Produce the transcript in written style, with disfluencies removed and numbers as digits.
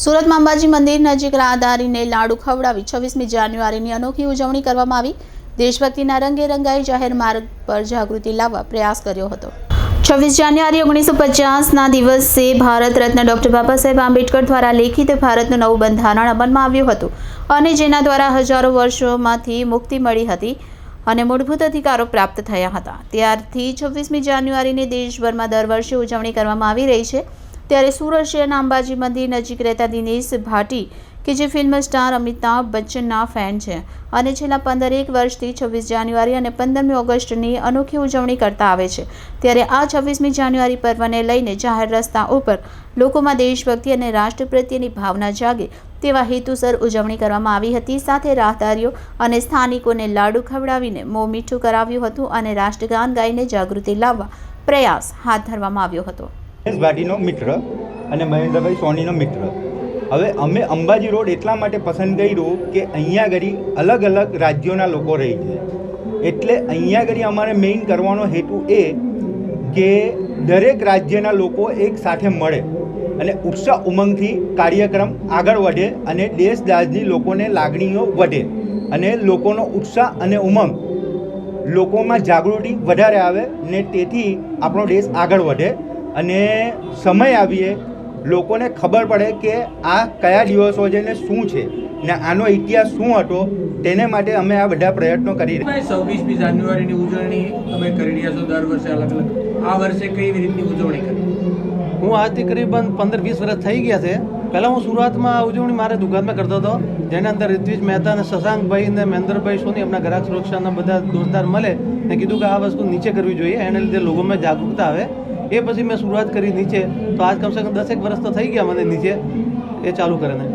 સુરતમાં અંબાજી મંદિર નજીક રાહદારીને લાડુ ખવડાવી 26મી જાન્યુઆરીની અનોખી ઉજવણી કરવામાં આવી। દેશભક્તિના રંગે રંગાઈ જાહેર માર્ગ પર જાગૃતિ લાવવા પ્રયાસ કર્યો હતો। 26 જાન્યુઆરી 1950ના દિવસે ભારત રત્ન ડોક્ટર બાબા સાહેબ આંબેડકર દ્વારા લેખિત ભારતનું નવું બંધારણ અમલમાં આવ્યું હતું અને જેના દ્વારા હજારો વર્ષોમાંથી મુક્તિ મળી હતી અને મૂળભૂત અધિકારો પ્રાપ્ત થયા હતા। ત્યારથી 26મી જાન્યુઆરીની દેશભરમાં દર વર્ષે ઉજવણી કરવામાં આવી રહી છે। ત્યારે સુરત શહેરના અંબાજી મંદિર નજીક રહેતા દિનેશ ભાટી કે જે ફિલ્મ સ્ટાર અમિતાભ બચ્ચનના ફેન છે અને છેલ્લા 15 વર્ષથી 26 જાન્યુઆરી અને 15મી ઓગસ્ટની અનોખી ઉજવણી કરતા આવે છે। ત્યારે આ 26મી જાન્યુઆરી પર્વને લઈને જાહેર રસ્તા ઉપર લોકોમાં દેશભક્તિ અને રાષ્ટ્ર પ્રત્યેની ભાવના જાગે તેવા હેતુસર ઉજવણી કરવામાં આવી હતી। સાથે રાહદારીઓ અને સ્થાનિકોને લાડુ ખવડાવીને મોં મીઠું કરાવ્યું હતું અને રાષ્ટ્રગાન ગાઈને જાગૃતિ લાવવા પ્રયાસ હાથ ધરવામાં આવ્યો હતો। દિનેશ ભાટીનો મિત્ર અને મહેન્દ્રભાઈ સોનીનો મિત્ર। હવે અમે અંબાજી રોડ એટલા માટે પસંદ કર્યું કે અહીંયા આગળ અલગ અલગ રાજ્યોના લોકો રહે છે, એટલે અહીંયા આગળ અમારે મેઇન કરવાનો હેતુ એ કે દરેક રાજ્યના લોકો એક સાથે મળે અને ઉત્સાહ ઉમંગથી કાર્યક્રમ આગળ વધે અને દેશ દાજની લોકોને લાગણીઓ વધે અને લોકોનો ઉત્સાહ અને ઉમંગ લોકોમાં જાગૃતિ વધારે આવે ને તેથી આપણો દેશ આગળ વધે અને સમય આવીએ લોકોને ખબર પડે કે આ કયા દિવસો છે ને શું છે ને આનો ઇતિહાસ શું હતો, તેને માટે અમે આ બધા પ્રયત્નો કરી રહ્યા છીએ। 26મી જાન્યુઆરીની ઉજવણી અમે કરી રહ્યા છો દર વર્ષે અલગ અલગ। આ વર્ષે કઈ રીતની ઉજવણી કરી? હું આજથી કરીબન 15-20 વર્ષ થઈ ગયા છે। પહેલાં હું શરૂઆતમાં ઉજવણી મારે દુકાનમાં કરતો હતો, જેના અંદર રિત્વિજ મહેતા અને શશાંકભાઈ ને મહેન્દ્રભાઈ સોની આપણા ગ્રાહક સુરક્ષાના બધા દોસ્તદાર મળે ને કીધું કે આ વસ્તુ નીચે કરવી જોઈએ, એને લીધે લોકોમાં જાગૃતતા આવે। એ પછી મેં શરૂઆત કરી નીચે, તો આજ કમસે કમ 10 વર્ષ તો થઈ ગયા મને નીચે એ ચાલુ કરીને।